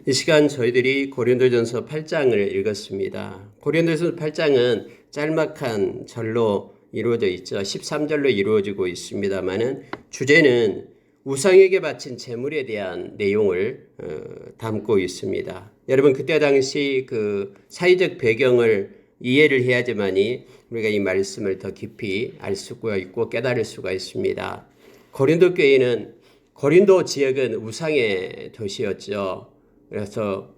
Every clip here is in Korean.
이 시간 저희들이 고린도전서 8장을 읽었습니다. 고린도전서 8장은 짤막한 절로 이루어져 있죠. 13절로 이루어지고 있습니다만은 주제는 우상에게 바친 제물에 대한 내용을 담고 있습니다. 여러분 그때 당시 그 사회적 배경을 이해를 해야지만이 우리가 이 말씀을 더 깊이 알 수가 있고 깨달을 수가 있습니다. 고린도 교회는 고린도 지역은 우상의 도시였죠. 그래서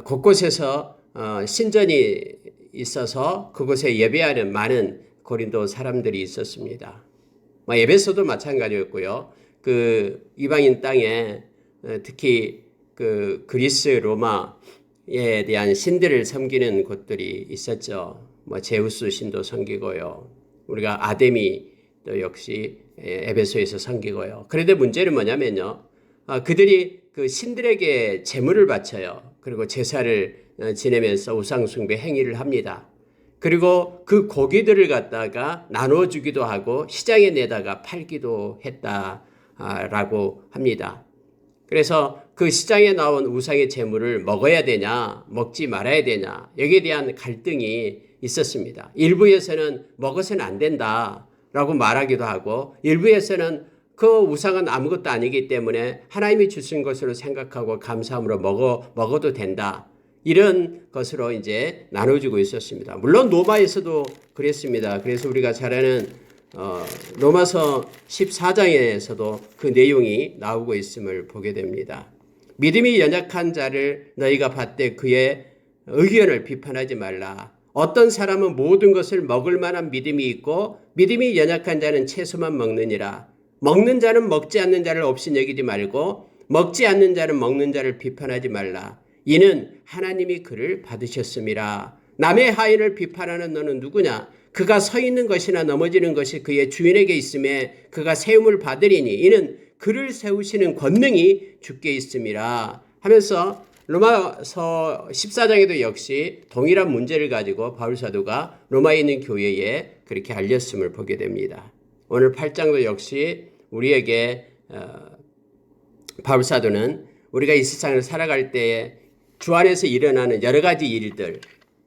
곳곳에서 신전이 있어서 그곳에 예배하는 많은 고린도 사람들이 있었습니다. 에베소도 마찬가지였고요. 그 이방인 땅에 특히 그 그리스 로마에 대한 신들을 섬기는 곳들이 있었죠. 제우스 신도 섬기고요. 우리가 아데미도 역시 에베소에서 섬기고요. 그런데 문제는 뭐냐면요. 그들이 그 신들에게 제물을 바쳐요. 그리고 제사를 지내면서 우상숭배 행위를 합니다. 그리고 그 고기들을 갖다가 나눠주기도 하고 시장에 내다가 팔기도 했다라고 합니다. 그래서 그 시장에 나온 우상의 제물을 먹어야 되냐, 먹지 말아야 되냐, 여기에 대한 갈등이 있었습니다. 일부에서는 먹어서는 안 된다라고 말하기도 하고, 일부에서는 그 우상은 아무것도 아니기 때문에 하나님이 주신 것으로 생각하고 감사함으로 먹어도 된다. 이런 것으로 이제 나눠주고 있었습니다. 물론 로마에서도 그랬습니다. 그래서 우리가 잘 아는 로마서 14장에서도 그 내용이 나오고 있음을 보게 됩니다. 믿음이 연약한 자를 너희가 받되 그의 의견을 비판하지 말라. 어떤 사람은 모든 것을 먹을 만한 믿음이 있고 믿음이 연약한 자는 채소만 먹느니라. 먹는 자는 먹지 않는 자를 없이 여기지 말고 먹지 않는 자는 먹는 자를 비판하지 말라. 이는 하나님이 그를 받으셨음이라. 남의 하인을 비판하는 너는 누구냐? 그가 서 있는 것이나 넘어지는 것이 그의 주인에게 있음에 그가 세움을 받으리니 이는 그를 세우시는 권능이 주께 있음이라 하면서 로마서 14장에도 역시 동일한 문제를 가지고 바울사도가 로마에 있는 교회에 그렇게 알렸음을 보게 됩니다. 오늘 8장도 역시 우리에게 바울사도는 우리가 이 세상을 살아갈 때에 주 안에서 일어나는 여러 가지 일들,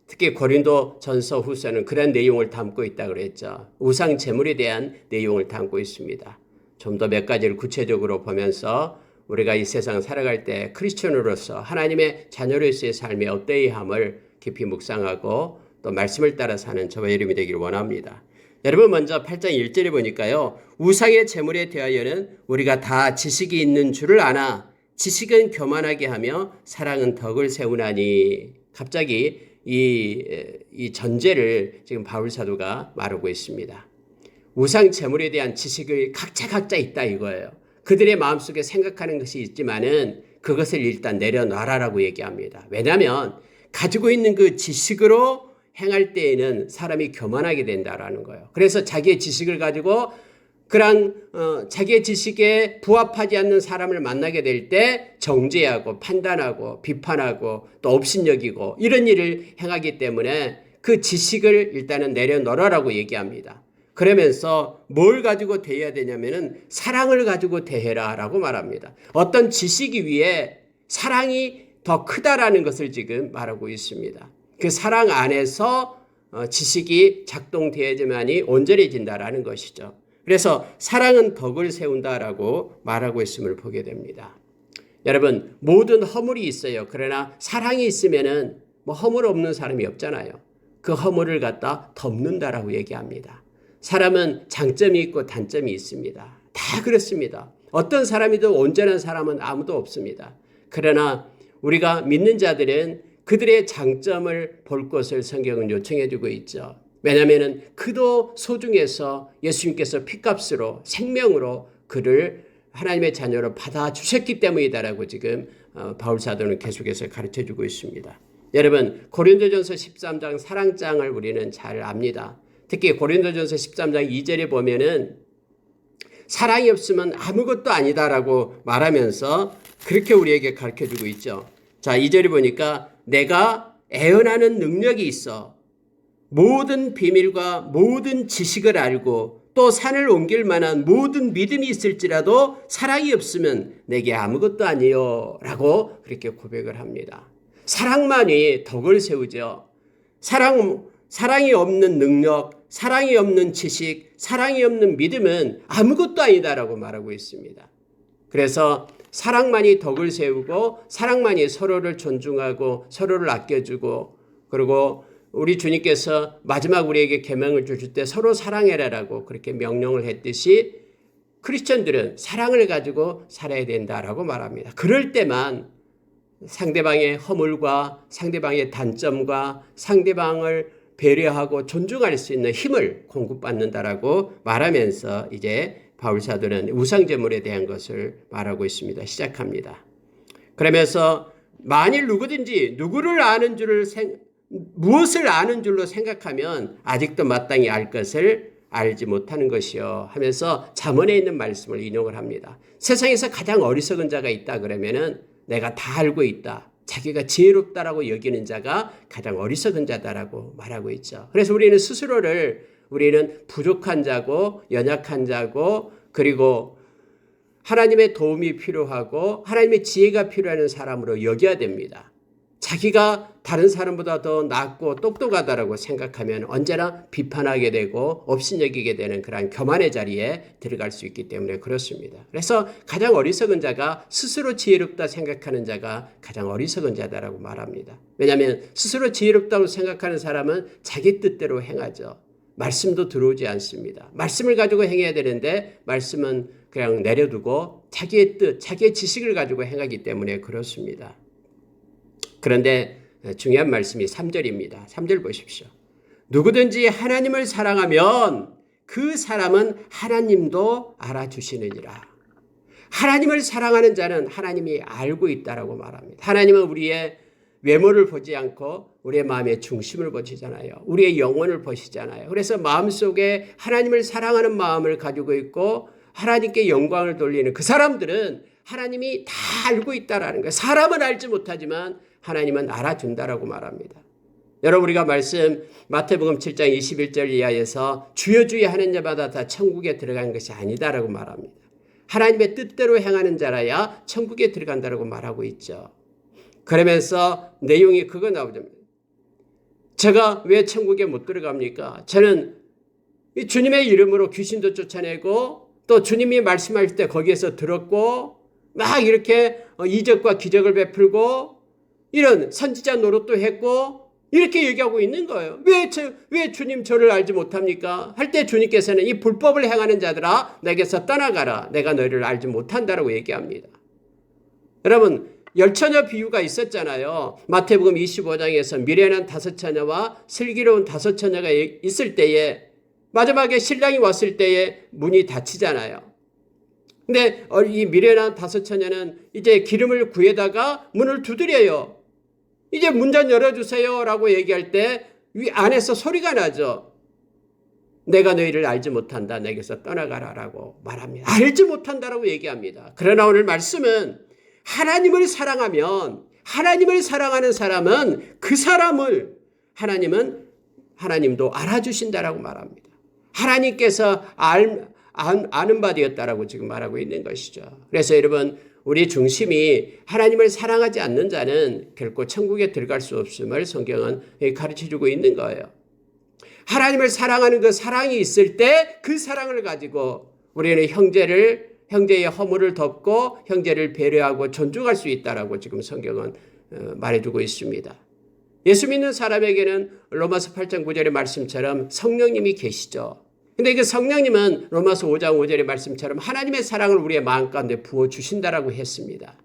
특히 고린도 전서 후서는 그런 내용을 담고 있다고 그랬죠. 우상 제물에 대한 내용을 담고 있습니다. 좀 더 몇 가지를 구체적으로 보면서 우리가 이 세상 살아갈 때 크리스천으로서 하나님의 자녀로서의 삶의 어떠함을 깊이 묵상하고 또 말씀을 따라 사는 저와 여러분이 되기를 원합니다. 여러분 먼저 8장 1절에 보니까요. 우상의 제물에 대하여는 우리가 다 지식이 있는 줄을 아나 지식은 교만하게 하며 사랑은 덕을 세우나니. 갑자기 이 전제를 지금 바울사도가 말하고 있습니다. 우상 제물에 대한 지식을 각자 있다 이거예요. 그들의 마음속에 생각하는 것이 있지만은 그것을 일단 내려놔라라고 얘기합니다. 왜냐하면 가지고 있는 그 지식으로 행할 때에는 사람이 교만하게 된다라는 거예요. 그래서 자기의 지식을 가지고 그런 자기의 지식에 부합하지 않는 사람을 만나게 될 때 정죄하고 판단하고 비판하고 또 업신여기고 이런 일을 행하기 때문에 그 지식을 일단은 내려놓으라고 얘기합니다. 그러면서 뭘 가지고 대해야 되냐면은 사랑을 가지고 대해라라고 말합니다. 어떤 지식이 위에 사랑이 더 크다라는 것을 지금 말하고 있습니다. 그 사랑 안에서 지식이 작동되어야지만이 온전해진다라는 것이죠. 그래서 사랑은 덕을 세운다라고 말하고 있음을 보게 됩니다. 여러분 모든 허물이 있어요. 그러나 사랑이 있으면은 허물 없는 사람이 없잖아요. 그 허물을 갖다 덮는다라고 얘기합니다. 사람은 장점이 있고 단점이 있습니다. 다 그렇습니다. 어떤 사람이든 온전한 사람은 아무도 없습니다. 그러나 우리가 믿는 자들은 그들의 장점을 볼 것을 성경은 요청해주고 있죠. 왜냐하면 그도 소중해서 예수님께서 피값으로 생명으로 그를 하나님의 자녀로 받아주셨기 때문이다라고 지금 바울사도는 계속해서 가르쳐주고 있습니다. 여러분 고린도전서 13장 사랑장을 우리는 잘 압니다. 특히 고린도전서 13장 2절에 보면은 사랑이 없으면 아무것도 아니다라고 말하면서 그렇게 우리에게 가르쳐주고 있죠. 자, 2절에 보니까 내가 애언하는 능력이 있어 모든 비밀과 모든 지식을 알고 또 산을 옮길 만한 모든 믿음이 있을지라도 사랑이 없으면 내게 아무것도 아니요 라고 그렇게 고백을 합니다. 사랑만이 덕을 세우죠. 사랑이 없는 능력, 사랑이 없는 지식, 사랑이 없는 믿음은 아무것도 아니다라고 말하고 있습니다. 그래서 사랑만이 덕을 세우고 사랑만이 서로를 존중하고 서로를 아껴주고, 그리고 우리 주님께서 마지막 우리에게 계명을 주실 때 서로 사랑해라라고 그렇게 명령을 했듯이 크리스천들은 사랑을 가지고 살아야 된다라고 말합니다. 그럴 때만 상대방의 허물과 상대방의 단점과 상대방을 배려하고 존중할 수 있는 힘을 공급받는다라고 말하면서 이제 바울 사도는 우상제물에 대한 것을 말하고 있습니다. 시작합니다. 그러면서 만일 누구든지 무엇을 아는 줄로 생각하면 아직도 마땅히 알 것을 알지 못하는 것이요 하면서 잠언에 있는 말씀을 인용을 합니다. 세상에서 가장 어리석은 자가 있다 그러면은 내가 다 알고 있다, 자기가 지혜롭다라고 여기는 자가 가장 어리석은 자다라고 말하고 있죠. 그래서 우리는 부족한 자고 연약한 자고, 그리고 하나님의 도움이 필요하고 하나님의 지혜가 필요한 사람으로 여겨야 됩니다. 자기가 다른 사람보다 더 낫고 똑똑하다라고 생각하면 언제나 비판하게 되고 업신여기게 되는 그런 교만의 자리에 들어갈 수 있기 때문에 그렇습니다. 그래서 가장 어리석은 자가 스스로 지혜롭다 생각하는 자가 가장 어리석은 자다라고 말합니다. 왜냐하면 스스로 지혜롭다고 생각하는 사람은 자기 뜻대로 행하죠. 말씀도 들어오지 않습니다. 말씀을 가지고 행해야 되는데 말씀은 그냥 내려두고 자기의 뜻, 자기의 지식을 가지고 행하기 때문에 그렇습니다. 그런데 중요한 말씀이 3절입니다. 3절 보십시오. 누구든지 하나님을 사랑하면 그 사람은 하나님도 알아주시느니라. 하나님을 사랑하는 자는 하나님이 알고 있다라고 말합니다. 하나님은 우리의 외모를 보지 않고 우리의 마음의 중심을 보시잖아요. 우리의 영혼을 보시잖아요. 그래서 마음속에 하나님을 사랑하는 마음을 가지고 있고 하나님께 영광을 돌리는 그 사람들은 하나님이 다 알고 있다라는 거예요. 사람은 알지 못하지만 하나님은 알아준다라고 말합니다. 여러분, 우리가 말씀 마태복음 7장 21절 이하에서 주여 주여 하는 자마다 다 천국에 들어가는 것이 아니다라고 말합니다. 하나님의 뜻대로 행하는 자라야 천국에 들어간다라고 말하고 있죠. 그러면서 내용이 그거 나오죠. 제가 왜 천국에 못 들어갑니까? 저는 주님의 이름으로 귀신도 쫓아내고 또 주님이 말씀하실 때 거기에서 들었고 막 이렇게 이적과 기적을 베풀고 이런 선지자 노릇도 했고 이렇게 얘기하고 있는 거예요. 왜 주님 저를 알지 못합니까? 할 때 주님께서는 이 불법을 행하는 자들아 내게서 떠나가라. 내가 너희를 알지 못한다라고 얘기합니다. 여러분, 열처녀 비유가 있었잖아요. 마태복음 25장에서 미련한 5처녀와 슬기로운 5처녀가 있을 때에 마지막에 신랑이 왔을 때에 문이 닫히잖아요. 근데 이 미련한 5처녀는 이제 기름을 구해다가 문을 두드려요. 이제 문 좀 열어주세요 라고 얘기할 때 안에서 소리가 나죠. 내가 너희를 알지 못한다. 내게서 떠나가라 라고 말합니다. 알지 못한다라고 얘기합니다. 그러나 오늘 말씀은 하나님을 사랑하면 하나님을 사랑하는 사람은 그 사람을 하나님도 알아주신다라고 말합니다. 하나님께서 아는 바 되었다라고 지금 말하고 있는 것이죠. 그래서 여러분, 우리 중심이 하나님을 사랑하지 않는 자는 결코 천국에 들어갈 수 없음을 성경은 가르쳐주고 있는 거예요. 하나님을 사랑하는 그 사랑이 있을 때 그 사랑을 가지고 우리는 형제의 허물을 덮고 형제를 배려하고 존중할 수 있다라고 지금 성경은 말해주고 있습니다. 예수 믿는 사람에게는 로마서 8장 9절의 말씀처럼 성령님이 계시죠. 근데 그 성령님은 로마서 5장 5절의 말씀처럼 하나님의 사랑을 우리의 마음 가운데 부어주신다라고 했습니다.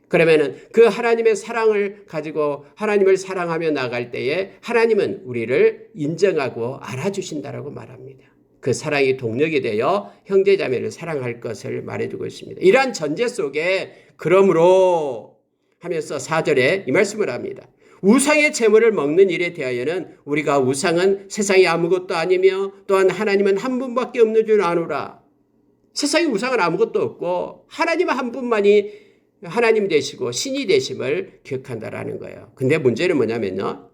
그러면은 그 하나님의 사랑을 가지고 하나님을 사랑하며 나갈 때에 하나님은 우리를 인정하고 알아주신다라고 말합니다. 그 사랑이 동력이 되어 형제자매를 사랑할 것을 말해주고 있습니다. 이러한 전제 속에 그러므로 하면서 4절에 이 말씀을 합니다. 우상의 제물을 먹는 일에 대하여는 우리가 우상은 세상에 아무것도 아니며 또한 하나님은 한 분밖에 없는 줄 아노라. 세상에 우상은 아무것도 없고 하나님은 한 분만이 하나님 되시고 신이 되심을 기억한다라는 거예요. 근데 문제는 뭐냐면요.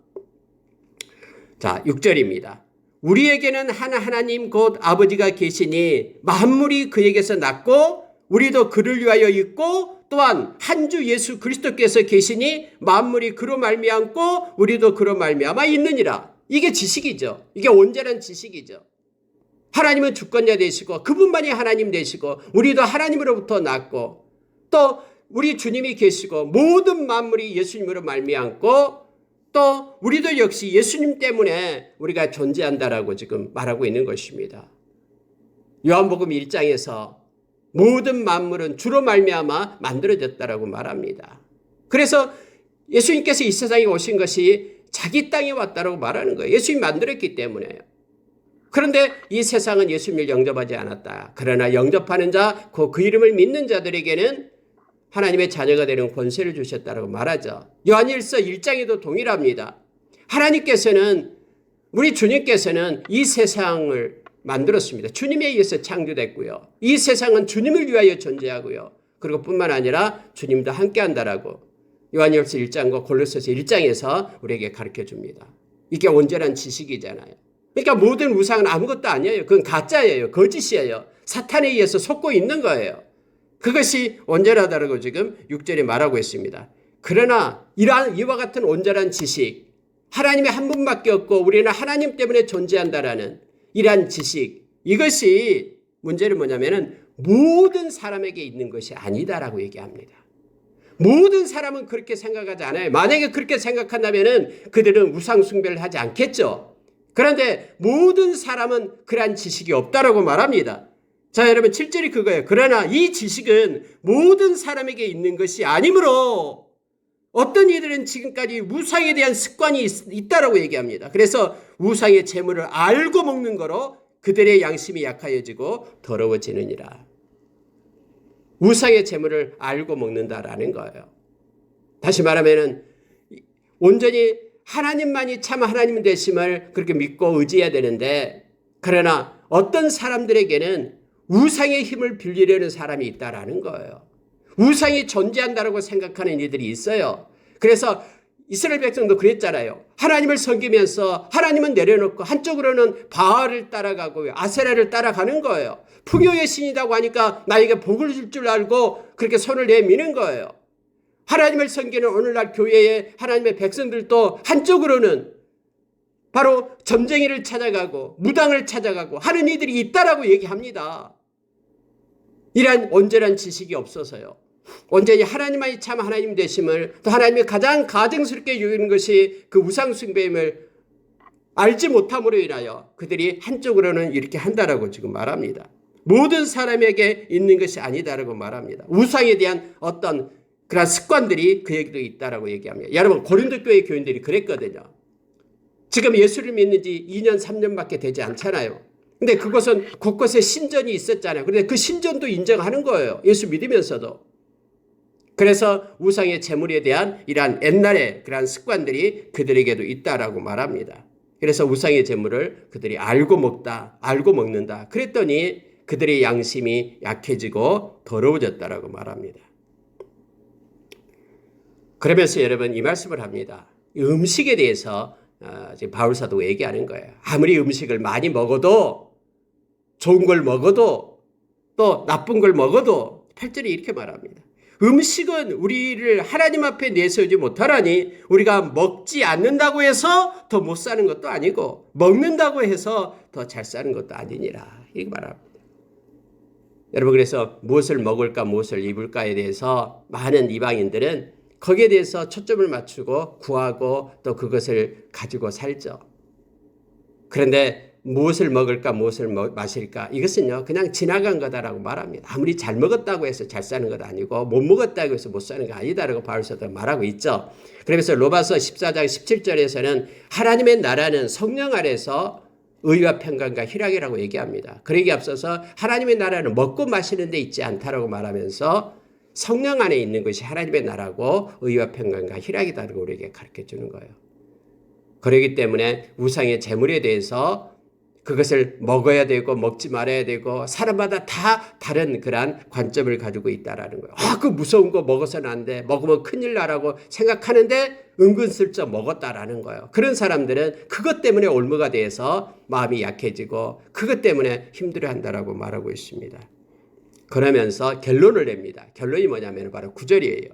자, 6절입니다. 우리에게는 한 하나님 곧 아버지가 계시니 만물이 그에게서 났고 우리도 그를 위하여 있고 또한 한 주 예수 그리스도께서 계시니 만물이 그로 말미암고 우리도 그로 말미암아 있느니라. 이게 지식이죠. 이게 온전한 지식이죠. 하나님은 주권자 되시고 그분만이 하나님 되시고 우리도 하나님으로부터 났고 또 우리 주님이 계시고 모든 만물이 예수님으로 말미암고 또 우리도 역시 예수님 때문에 우리가 존재한다라고 지금 말하고 있는 것입니다. 요한복음 1장에서 모든 만물은 주로 말미암아 만들어졌다라고 말합니다. 그래서 예수님께서 이 세상에 오신 것이 자기 땅에 왔다라고 말하는 거예요. 예수님이 만들었기 때문에요. 그런데 이 세상은 예수님을 영접하지 않았다. 그러나 영접하는 자, 그 이름을 믿는 자들에게는 하나님의 자녀가 되는 권세를 주셨다라고 말하죠. 요한일서 1장에도 동일합니다. 하나님께서는 우리 주님께서는 이 세상을 만들었습니다. 주님에 의해서 창조됐고요. 이 세상은 주님을 위하여 존재하고요. 그리고 뿐만 아니라 주님도 함께한다라고 요한일서 1장과 골로새서 1장에서 우리에게 가르쳐 줍니다. 이게 온전한 지식이잖아요. 그러니까 모든 우상은 아무것도 아니에요. 그건 가짜예요. 거짓이에요. 사탄에 의해서 속고 있는 거예요. 그것이 온전하다라고 지금 6절에 말하고 있습니다. 그러나 이와 같은 온전한 지식, 하나님이 한 분밖에 없고 우리는 하나님 때문에 존재한다라는 이러한 지식, 이것이 문제는 뭐냐면은 모든 사람에게 있는 것이 아니다라고 얘기합니다. 모든 사람은 그렇게 생각하지 않아요. 만약에 그렇게 생각한다면은 그들은 우상 숭배를 하지 않겠죠. 그런데 모든 사람은 그러한 지식이 없다라고 말합니다. 자, 여러분 7절이 그거예요. 그러나 이 지식은 모든 사람에게 있는 것이 아니므로 어떤 이들은 지금까지 우상에 대한 습관이 있다라고 얘기합니다. 그래서 우상의 재물을 알고 먹는 거로 그들의 양심이 약하여지고 더러워지느니라. 우상의 재물을 알고 먹는다라는 거예요. 다시 말하면은 온전히 하나님만이 참 하나님 되심을 그렇게 믿고 의지해야 되는데, 그러나 어떤 사람들에게는 우상의 힘을 빌리려는 사람이 있다라는 거예요. 우상이 존재한다라고 생각하는 이들이 있어요. 그래서 이스라엘 백성도 그랬잖아요. 하나님을 섬기면서 하나님은 내려놓고 한쪽으로는 바알을 따라가고 아세라를 따라가는 거예요. 풍요의 신이라고 하니까 나에게 복을 줄 줄 알고 그렇게 손을 내미는 거예요. 하나님을 섬기는 오늘날 교회의 하나님의 백성들도 한쪽으로는 바로 점쟁이를 찾아가고 무당을 찾아가고 하는 이들이 있다라고 얘기합니다. 이러한 온전한 지식이 없어서요. 온전히 하나님만이 참 하나님 되심을, 또 하나님의 가장 가증스럽게 여기는 것이 그 우상 숭배임을 알지 못함으로 인하여 그들이 한쪽으로는 이렇게 한다라고 지금 말합니다. 모든 사람에게 있는 것이 아니다라고 말합니다. 우상에 대한 어떤 그런 습관들이 그에게도 있다라고 얘기합니다. 여러분, 고린도 교회 교인들이 그랬거든요. 지금 예수를 믿는 지 2년 3년밖에 되지 않잖아요. 근데 그것은 곳곳에 신전이 있었잖아요. 그런데 그 신전도 인정하는 거예요. 예수 믿으면서도. 그래서 우상의 재물에 대한 이러한 옛날의 그러한 습관들이 그들에게도 있다라고 말합니다. 그래서 우상의 재물을 그들이 알고 먹는다. 그랬더니 그들의 양심이 약해지고 더러워졌다라고 말합니다. 그러면서 여러분 이 말씀을 합니다. 음식에 대해서 지금 바울 사도가 얘기하는 거예요. 아무리 음식을 많이 먹어도, 좋은 걸 먹어도, 또 나쁜 걸 먹어도 8절에 이렇게 말합니다. 음식은 우리를 하나님 앞에 내세우지 못하라니 우리가 먹지 않는다고 해서 더 못 사는 것도 아니고 먹는다고 해서 더 잘 사는 것도 아니니라. 이렇게 말합니다. 여러분, 그래서 무엇을 먹을까 무엇을 입을까에 대해서 많은 이방인들은 거기에 대해서 초점을 맞추고 구하고 또 그것을 가지고 살죠. 그런데 무엇을 먹을까 무엇을 마실까, 이것은요 그냥 지나간 거다라고 말합니다. 아무리 잘 먹었다고 해서 잘 사는 것 아니고 못 먹었다고 해서 못 사는 거 아니다라고 바울서도 말하고 있죠. 그러면서 로마서 14장 17절에서는 하나님의 나라는 성령 아래서 의와 평강과 희락이라고 얘기합니다. 그러기에 앞서서 하나님의 나라는 먹고 마시는 데 있지 않다라고 말하면서 성령 안에 있는 것이 하나님의 나라고 의와 평강과 희락이다라고 우리에게 가르쳐주는 거예요. 그렇기 때문에 우상의 재물에 대해서 그것을 먹어야 되고 먹지 말아야 되고 사람마다 다 다른 그런 관점을 가지고 있다라는 거예요. 그 무서운 거 먹어서는 안 돼. 먹으면 큰일 나라고 생각하는데 은근슬쩍 먹었다라는 거예요. 그런 사람들은 그것 때문에 올무가 돼서 마음이 약해지고 그것 때문에 힘들어한다라고 말하고 있습니다. 그러면서 결론을 냅니다. 결론이 뭐냐면 바로 9절이에요.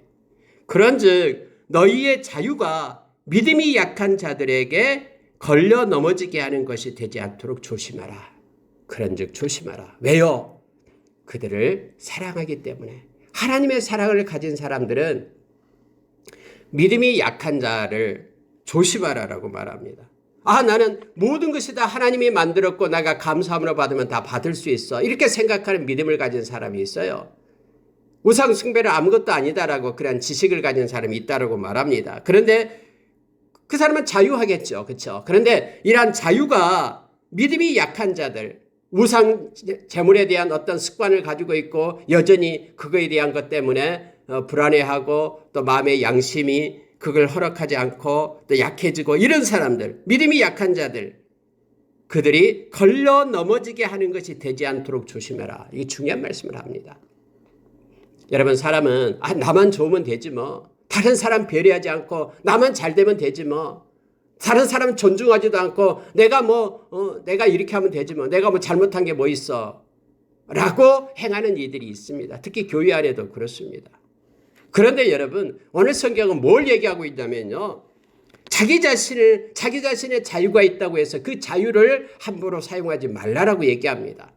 그런즉 너희의 자유가 믿음이 약한 자들에게 걸려 넘어지게 하는 것이 되지 않도록 조심하라. 그런즉 조심하라. 왜요? 그들을 사랑하기 때문에. 하나님의 사랑을 가진 사람들은 믿음이 약한 자를 조심하라라고 말합니다. 나는 모든 것이 다 하나님이 만들었고 내가 감사함으로 받으면 다 받을 수 있어. 이렇게 생각하는 믿음을 가진 사람이 있어요. 우상 숭배는 아무것도 아니다라고 그런 지식을 가진 사람이 있다라고 말합니다. 그런데 그 사람은 자유하겠죠. 그렇죠? 그런데 이러한 자유가 믿음이 약한 자들, 우상 제물에 대한 어떤 습관을 가지고 있고 여전히 그거에 대한 것 때문에 불안해하고 또 마음의 양심이 그걸 허락하지 않고 또 약해지고 이런 사람들, 믿음이 약한 자들, 그들이 걸려 넘어지게 하는 것이 되지 않도록 조심해라. 이게 중요한 말씀을 합니다. 여러분, 사람은 나만 좋으면 되지 뭐. 다른 사람 배려하지 않고 나만 잘 되면 되지 뭐. 다른 사람 존중하지도 않고 내가 이렇게 하면 되지 뭐. 내가 뭐 잘못한 게 뭐 있어. 라고 행하는 이들이 있습니다. 특히 교회 안에도 그렇습니다. 그런데 여러분, 오늘 성경은 뭘 얘기하고 있냐면요. 자기 자신의 자유가 있다고 해서 그 자유를 함부로 사용하지 말라라고 얘기합니다.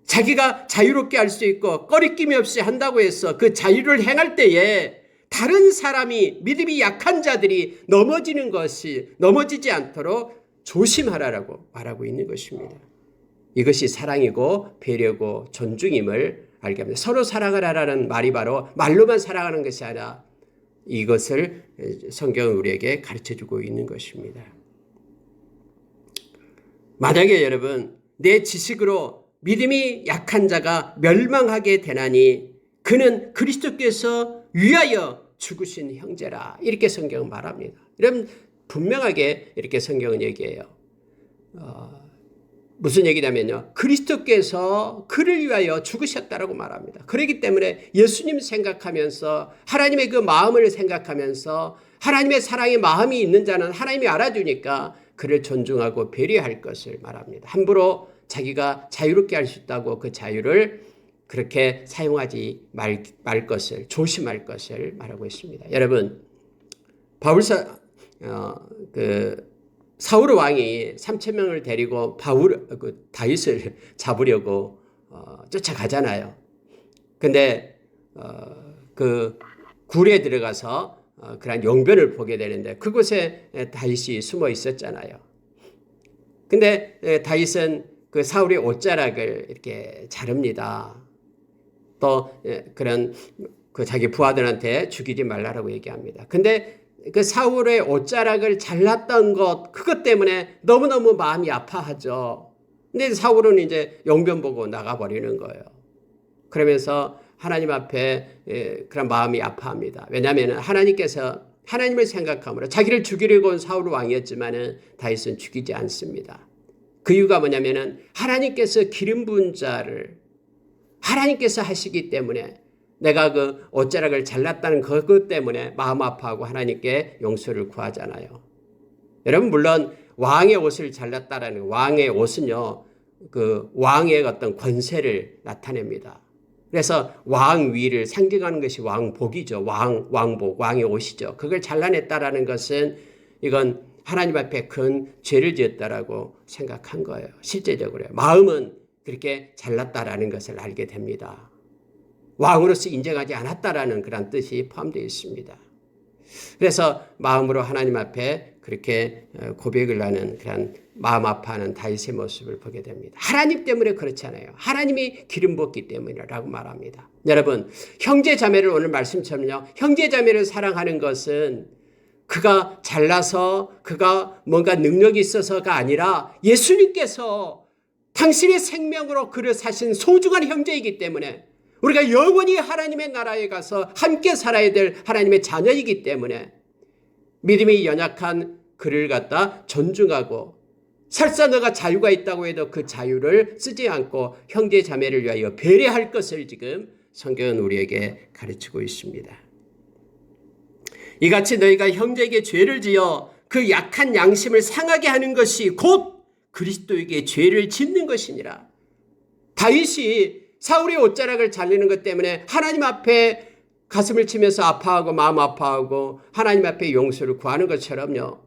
자기가 자유롭게 할 수 있고 꺼리낌이 없이 한다고 해서 그 자유를 행할 때에 다른 사람이 믿음이 약한 자들이 넘어지지 않도록 조심하라라고 말하고 있는 것입니다. 이것이 사랑이고 배려고 존중임을 알게 합니다. 서로 사랑을 하라는 말이 바로 말로만 사랑하는 것이 아니라 이것을 성경은 우리에게 가르쳐주고 있는 것입니다. 만약에 여러분 내 지식으로 믿음이 약한 자가 멸망하게 되나니 그는 그리스도께서 위하여 죽으신 형제라. 이렇게 성경은 말합니다. 여러분 분명하게 이렇게 성경은 얘기해요. 무슨 얘기냐면요. 그리스도께서 그를 위하여 죽으셨다라고 말합니다. 그렇기 때문에 예수님 생각하면서 하나님의 그 마음을 생각하면서 하나님의 사랑의 마음이 있는 자는 하나님이 알아주니까 그를 존중하고 배려할 것을 말합니다. 함부로 자기가 자유롭게 할 수 있다고 그 자유를 그렇게 사용하지 말 것을 조심할 것을 말하고 있습니다. 여러분 사울 왕이 3,000명을 데리고 다윗을 잡으려고 쫓아가잖아요. 근데 그 굴에 들어가서 그런 용변을 보게 되는데 그곳에 다윗이 숨어 있었잖아요. 근데 다윗은 그 사울의 옷자락을 이렇게 자릅니다. 또 그런 그 자기 부하들한테 죽이지 말라라고 얘기합니다. 근데 그 사울의 옷자락을 잘랐던 그것 때문에 너무너무 마음이 아파하죠. 근데 사울은 이제 용변 보고 나가버리는 거예요. 그러면서 하나님 앞에 그런 마음이 아파합니다. 왜냐하면 하나님께서 하나님을 생각함으로 자기를 죽이려고 온 사울 왕이었지만은 다윗은 죽이지 않습니다. 그 이유가 뭐냐면은 하나님께서 기름 부은 자를 하나님께서 하시기 때문에 내가 그 옷자락을 잘랐다는 그것 때문에 마음 아파하고 하나님께 용서를 구하잖아요. 여러분 물론 왕의 옷을 잘랐다라는 왕의 옷은요. 그 왕의 어떤 권세를 나타냅니다. 그래서 왕위를 상징하는 것이 왕복이죠. 왕복, 왕의 옷이죠. 그걸 잘라냈다라는 것은 이건 하나님 앞에 큰 죄를 지었다라고 생각한 거예요. 실제적으로요. 마음은 그렇게 잘났다라는 것을 알게 됩니다. 왕으로서 인정하지 않았다라는 그런 뜻이 포함되어 있습니다. 그래서 마음으로 하나님 앞에 그렇게 고백을 하는 그런 마음 아파하는 다윗의 모습을 보게 됩니다. 하나님 때문에 그렇잖아요. 하나님이 기름 붓기 때문이라고 말합니다. 여러분 형제 자매를 오늘 말씀처럼요. 형제 자매를 사랑하는 것은 그가 잘나서 그가 뭔가 능력이 있어서가 아니라 예수님께서 당신의 생명으로 그를 사신 소중한 형제이기 때문에 우리가 영원히 하나님의 나라에 가서 함께 살아야 될 하나님의 자녀이기 때문에 믿음이 연약한 그를 갖다 존중하고 설사 너가 자유가 있다고 해도 그 자유를 쓰지 않고 형제 자매를 위하여 배려할 것을 지금 성경은 우리에게 가르치고 있습니다. 이같이 너희가 형제에게 죄를 지어 그 약한 양심을 상하게 하는 것이 곧 그리스도에게 죄를 짓는 것이니라. 다윗이 사울의 옷자락을 잘리는 것 때문에 하나님 앞에 가슴을 치면서 아파하고 마음 아파하고 하나님 앞에 용서를 구하는 것처럼요.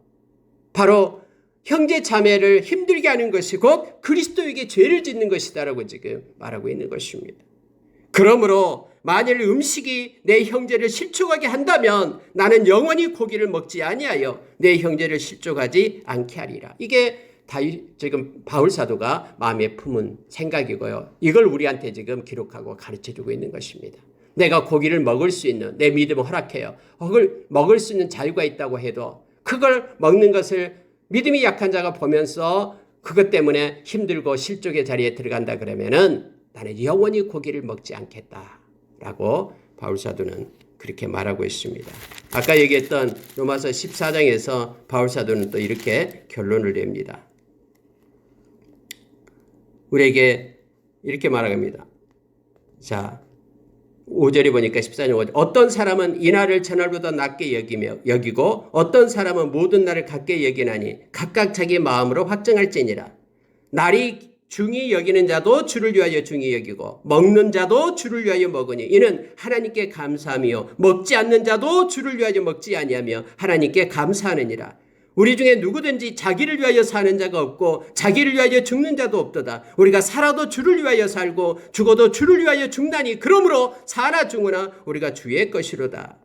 바로 형제 자매를 힘들게 하는 것이 곧 그리스도에게 죄를 짓는 것이다라고 지금 말하고 있는 것입니다. 그러므로 만일 음식이 내 형제를 실족하게 한다면 나는 영원히 고기를 먹지 아니하여 내 형제를 실족하지 않게 하리라. 이게 지금 바울 사도가 마음에 품은 생각이고요. 이걸 우리한테 지금 기록하고 가르쳐주고 있는 것입니다. 내가 고기를 먹을 수 있는 내 믿음을 허락해요. 그걸 먹을 수 있는 자유가 있다고 해도 그걸 먹는 것을 믿음이 약한 자가 보면서 그것 때문에 힘들고 실족의 자리에 들어간다 그러면은 나는 영원히 고기를 먹지 않겠다라고 바울 사도는 그렇게 말하고 있습니다. 아까 얘기했던 로마서 14장에서 바울 사도는 또 이렇게 결론을 냅니다. 우리에게 이렇게 말합니다. 자, 5절에 보니까 14장 5절. 어떤 사람은 이날을 전날보다 낮게 여기고 어떤 사람은 모든 날을 같게 여기나니 각각 자기 마음으로 확정할지니라. 날이 중히 여기는 자도 주를 위하여 중히 여기고 먹는 자도 주를 위하여 먹으니 이는 하나님께 감사하며 먹지 않는 자도 주를 위하여 먹지 아니하며 하나님께 감사하느니라. 우리 중에 누구든지 자기를 위하여 사는 자가 없고 자기를 위하여 죽는 자도 없도다. 우리가 살아도 주를 위하여 살고 죽어도 주를 위하여 죽나니 그러므로 사나 죽으나 우리가 주의 것이로다.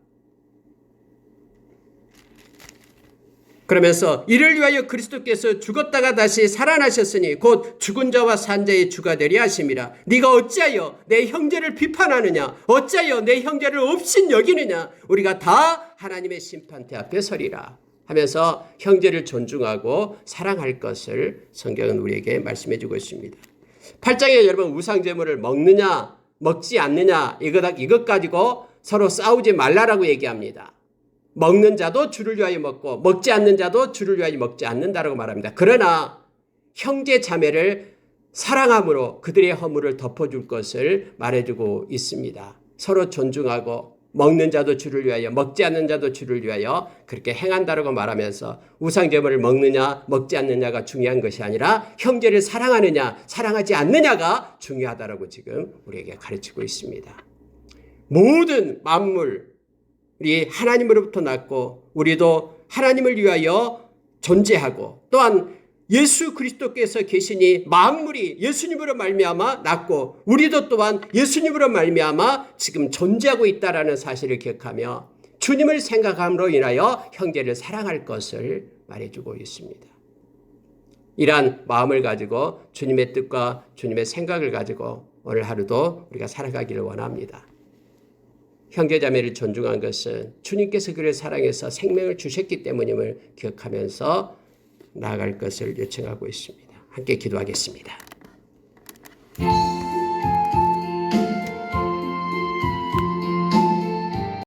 그러면서 이를 위하여 그리스도께서 죽었다가 다시 살아나셨으니 곧 죽은 자와 산 자의 주가 되리 하심이라. 네가 어찌하여 내 형제를 비판하느냐? 어찌하여 내 형제를 없인 여기느냐? 우리가 다 하나님의 심판대 앞에 서리라. 하면서 형제를 존중하고 사랑할 것을 성경은 우리에게 말씀해 주고 있습니다. 8장에 여러분 우상제물을 먹느냐 먹지 않느냐 이것 가지고 서로 싸우지 말라라고 얘기합니다. 먹는 자도 주를 위하여 먹고 먹지 않는 자도 주를 위하여 먹지 않는다라고 말합니다. 그러나 형제 자매를 사랑함으로 그들의 허물을 덮어줄 것을 말해주고 있습니다. 서로 존중하고 먹는 자도 주를 위하여 먹지 않는 자도 주를 위하여 그렇게 행한다라고 말하면서 우상제물을 먹느냐 먹지 않느냐가 중요한 것이 아니라 형제를 사랑하느냐 사랑하지 않느냐가 중요하다라고 지금 우리에게 가르치고 있습니다. 모든 만물이 하나님으로부터 났고 우리도 하나님을 위하여 존재하고 또한 예수 그리스도께서 계시니 만물이 예수님으로 말미암아 났고 우리도 또한 예수님으로 말미암아 지금 존재하고 있다라는 사실을 기억하며 주님을 생각함으로 인하여 형제를 사랑할 것을 말해주고 있습니다. 이러한 마음을 가지고 주님의 뜻과 주님의 생각을 가지고 오늘 하루도 우리가 살아가기를 원합니다. 형제자매를 존중한 것은 주님께서 그를 사랑해서 생명을 주셨기 때문임을 기억하면서 나아갈 것을 요청하고 있습니다. 함께 기도하겠습니다.